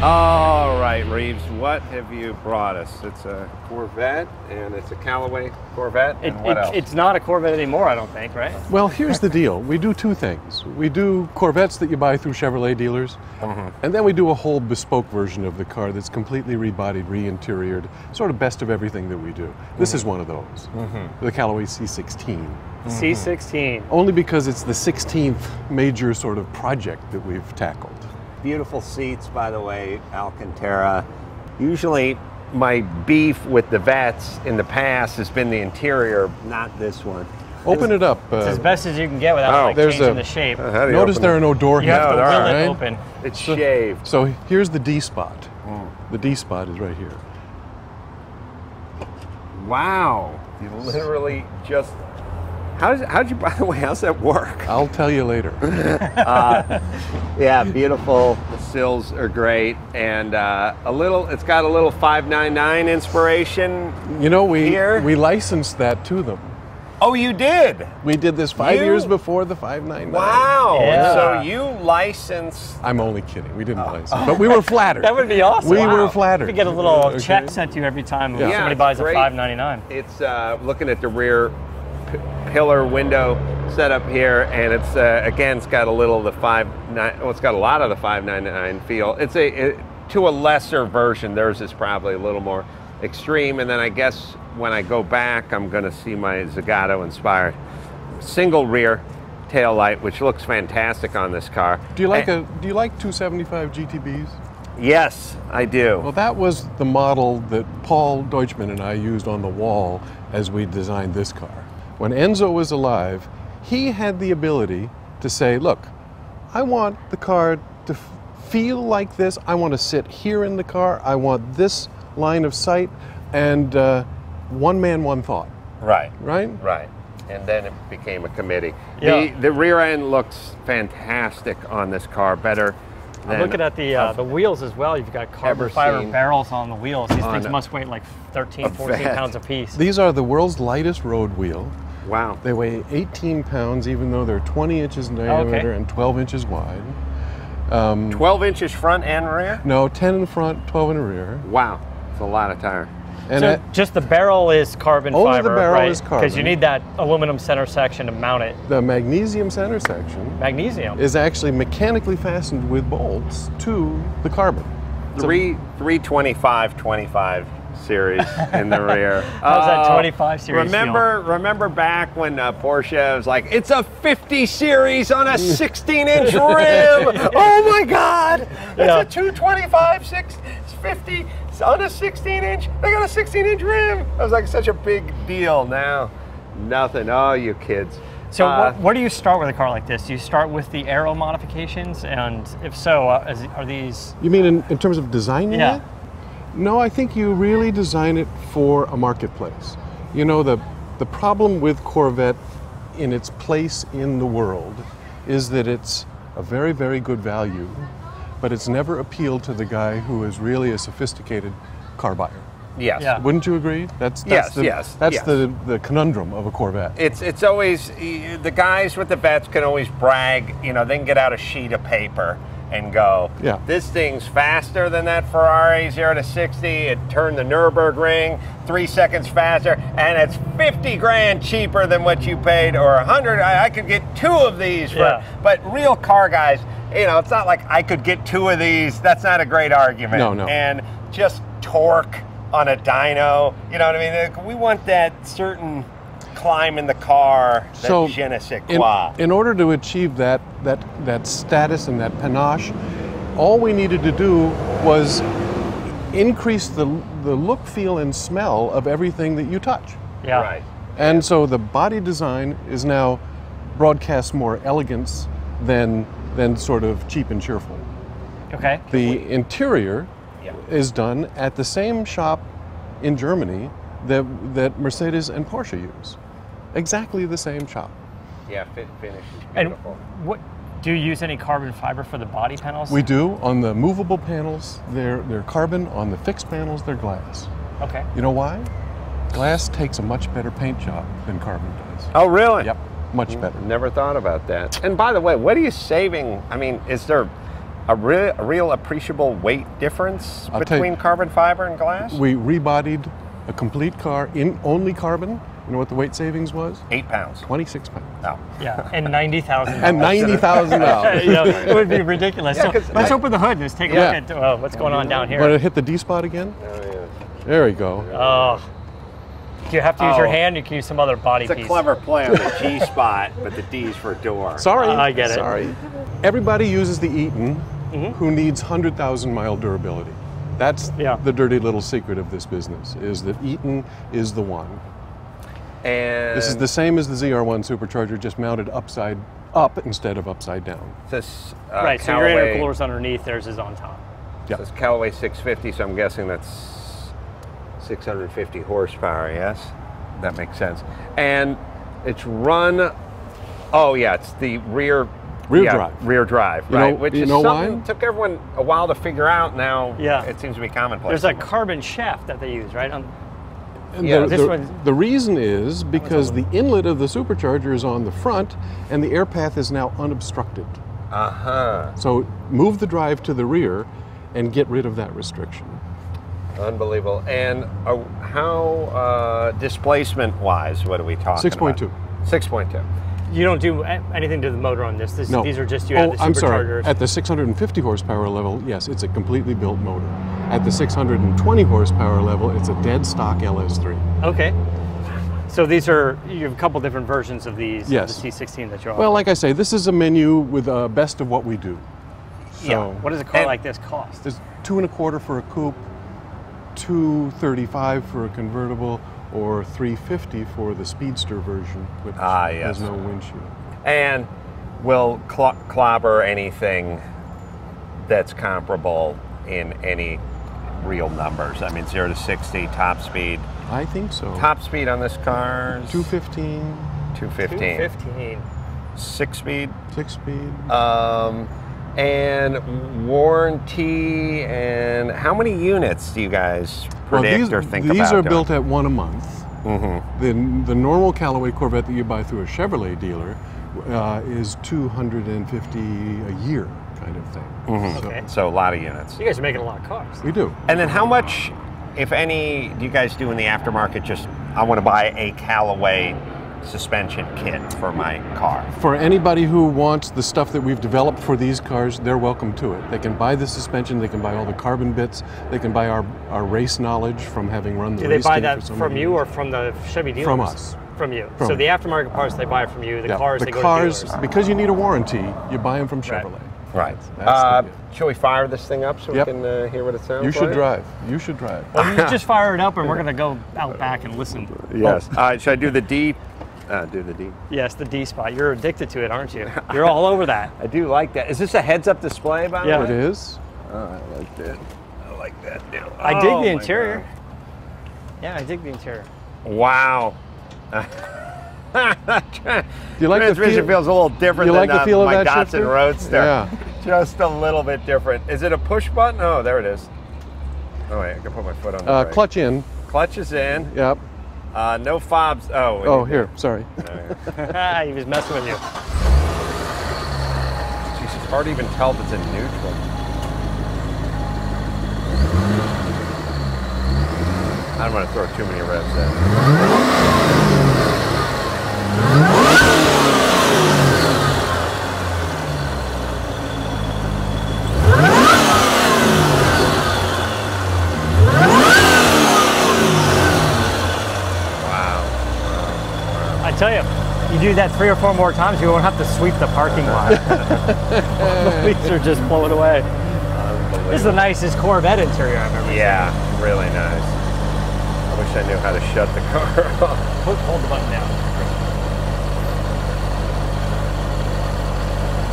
All right, Reeves, what have you brought us? It's a Corvette, and it's a Callaway Corvette, and what else? It's not a Corvette anymore, I don't think, right? Well, here's the deal. We do two things. We do Corvettes that you buy through Chevrolet dealers, and then we do a whole bespoke version of the car that's completely rebodied, re-interiored, sort of best of everything that we do. This is one of those, the Callaway C16. C16. Only because it's the 16th major sort of project that we've tackled. Beautiful seats, by the way, Alcantara. Usually my beef with the Vettes in the past has been the interior, not this one. Open it up. It's as best as you can get without changing the shape. Notice there are no door You have to handles, will it right? open. It's shaved. So here's the D spot. The D spot is right here. Wow. You literally just... How'd you, by the way, how's that work? I'll tell you later. Yeah, beautiful. The sills are great, and it's got a little 599 inspiration. You know, we here. We licensed that to them. Oh, you did? We did this 5 years before the 599. Wow. Yeah. So you licensed... I'm only kidding. We didn't license, but we were flattered. That would be awesome. We were flattered. You get a little check sent to you every time somebody buys a $5.99. It's looking at the rear pillar window setup here, and it's again, it's got a little of the it's got a lot of the 599 feel. It's to a lesser version. Theirs is probably a little more extreme, and then I guess when I go back, I'm going to see my Zagato inspired single rear tail light, which looks fantastic on this car. Do you like 275 GTBs? Yes, I do. Well, that was the model that Paul Deutschman and I used on the wall as we designed this car. When Enzo was alive, he had the ability to say, look, I want the car to feel like this. I want to sit here in the car. I want this line of sight. And one man, one thought. Right? Right. And then it became a committee. Yeah. The rear end looks fantastic on this car, better than I'm looking at the wheels as well. You've got carbon fiber barrels on the wheels. These things must weigh like 13, 14 pounds a piece. These are the world's lightest road wheel. Wow. They weigh 18 pounds, even though they're 20 inches in diameter and 12 inches wide. 12 inches front and rear? No, 10 in the front, 12 in the rear. Wow. It's a lot of tire. And so just the barrel is carbon fiber, only the barrel is carbon. Because you need that aluminum center section to mount it. The magnesium center section is actually mechanically fastened with bolts to the carbon. 325/25 series in the rear. How's that 25 series Remember back when Porsche was like, it's a 50 series on a 16-inch rim. Oh my God! It's a 225 50 on a 16-inch. They got a 16-inch rim. That was like such a big deal. Now, nothing. Oh, you kids. So where do you start with a car like this? Do you start with the aero modifications? And if so, are these... You mean in terms of designing it? No, I think you really design it for a marketplace. You know, the problem with Corvette in its place in the world is that it's a very, very good value, but it's never appealed to the guy who is really a sophisticated car buyer. Yes. Yeah. Wouldn't you agree? That's the conundrum of a Corvette. It's always, the guys with the Vettes can always brag, you know, they can get out a sheet of paper and go, this thing's faster than that Ferrari 0 to 60, it turned the Nürburgring 3 seconds faster, and it's 50 grand cheaper than what you paid, or 100, I could get 2 of these. But real car guys, you know, it's not like I could get 2 of these, that's not a great argument. No. And just torque on a dyno, you know what I mean? We want that certain climb in the car, that je ne sais quoi. In order to achieve that status and that panache, all we needed to do was increase the look, feel, and smell of everything that you touch. Yeah. Right. And so the body design is now broadcasts more elegance than sort of cheap and cheerful. Okay. The interior is done at the same shop in Germany that Mercedes and Porsche use. Exactly the same shop. Yeah, finish is beautiful. And what do you use any carbon fiber for the body panels? We do. On the movable panels, they're carbon. On the fixed panels, they're glass. Okay. You know why? Glass takes a much better paint job than carbon does. Oh, really? Yep, much better. Never thought about that. And by the way, what are you saving? I mean, is there a real appreciable weight difference between carbon fiber and glass? We rebodied a complete car in only carbon. You know what the weight savings was? 8 pounds. 26 pounds. Oh. Yeah, and $90,000. And $90,000. You know, it would be ridiculous. Yeah, so let's open the hood and just take a look at what's going on down here. Want to hit the D spot again? Oh, yeah. There we go. Oh. Do you have to use your hand? You can use some other body piece. It's a clever play on the G spot, but the D's for door. Sorry. I get it. Sorry. Everybody uses the Eaton who needs 100,000 mile durability. That's the dirty little secret of this business, is that Eaton is the one. And this is the same as the ZR1 supercharger, just mounted upside up instead of upside down. This right, so your intercooler's underneath, theirs is on top. Yeah. This Callaway 650, so I'm guessing that's 650 horsepower, yes? That makes sense. And it's run, oh yeah, it's the rear drive. Rear drive, right? Which is something that took everyone a while to figure out. Now it seems to be commonplace. There's a carbon shaft that they use, right? The reason is because the inlet of the supercharger is on the front and the air path is now unobstructed. So move the drive to the rear and get rid of that restriction. Unbelievable. And how displacement-wise, what are we talking 6.2. 6.2. You don't do anything to the motor on this. No. These are just you have the superchargers. I'm sorry. At the 650 horsepower level, yes, it's a completely built motor. At the 620 horsepower level, it's a dead stock LS3. Okay. So these are, you have a couple different versions of these, yes. the C16 that you're offering. Well, like I say, this is a menu with best of what we do. So, what does a car like this cost? It's $225 for a coupe, $235 for a convertible, or $350 for the Speedster version, which has no windshield. And will clobber anything that's comparable in any real numbers? I mean, 0 to 60, top speed. I think so. Top speed on this car is 215. 215. 215. 6 speed. 6 speed. And warranty, and how many units do you guys predict or think about? These are built at 1 a month. The normal Callaway Corvette that you buy through a Chevrolet dealer is 250 a year kind of thing. So a lot of units. You guys are making a lot of cars. We do. And then how much, if any, do you guys do in the aftermarket? Just, I want to buy a Callaway suspension kit for my car. For anybody who wants the stuff that we've developed for these cars, they're welcome to it. They can buy the suspension, they can buy all the carbon bits, they can buy our race knowledge from having run the race. Do they buy that from you or from the Chevy dealers? From us. From you. So the aftermarket parts they buy from you, the cars they go to dealers. Because you need a warranty, you buy them from Chevrolet. Right. Shall we fire this thing up so we can hear what it sounds like? You should drive. You should drive. Well, you just fire it up and we're going to go out back and listen. Yes. Should I do the D? Do the D. Yes, the D spot. You're addicted to it, aren't you? You're all over that. I do like that. Is this a heads-up display, by the way? It is. Oh, I like that. I like that deal. I dig the interior. Yeah, I dig the interior. Wow. Do you like the feel? Feels a little different than the feel of my that Datsun shifter? Roadster. Yeah. Just a little bit different. Is it a push button? Oh, there it is. Oh, wait, I can put my foot on the brake. Clutch in. Clutch is in. Yep. No fobs. Oh, here. Sorry. He was messing with you. Jeez, it's hard to even tell if it's in neutral. I don't want to throw too many revs in. I tell you, you do that 3 or 4 more times, you won't have to sweep the parking lot. The leaves are just blowing away. This is the nicest Corvette interior I've ever seen. Yeah, really nice. I wish I knew how to shut the car off. Hold the button down.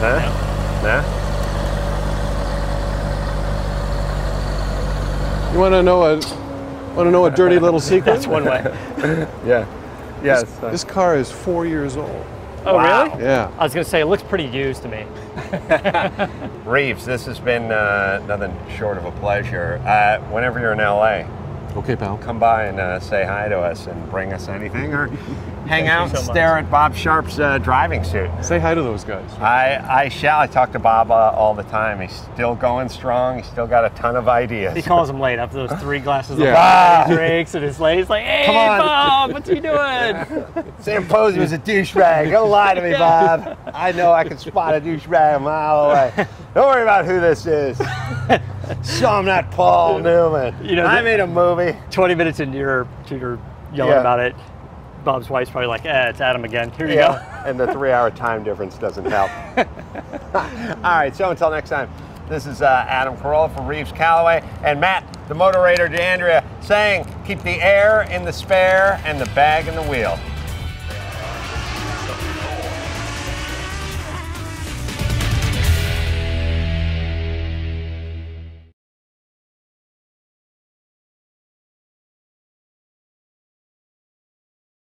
Huh? Nah? You want to know a dirty little secret? That's one way. Yeah. Yes. This car is 4 years old. Oh, wow. Really? Yeah. I was going to say, it looks pretty used to me. Reeves, this has been nothing short of a pleasure. Whenever you're in LA, Okay, pal. come by and say hi to us and bring us anything, or hang out and stare at Bob Sharp's driving suit. Say hi to those guys. I shall. I talk to Bob all the time. He's still going strong. He's still got a ton of ideas. He calls him late after those 3 glasses of wine he drinks, and his late. He's like, "Hey, come on, Bob, what's he doing?" Sam Posey was a douchebag. Don't lie to me, Bob. I know I can spot a douchebag a mile away. Don't worry about who this is. So I'm not Paul Newman. You know, I made a movie. 20 minutes into your yelling about it, Bob's wife's probably like, it's Adam again. Here you go. And the 3-hour time difference doesn't help. All right, so until next time, this is Adam Carolla from Reeves Callaway, and Matt, the Motorator DeAndrea, saying, keep the air in the spare and the bag in the wheel.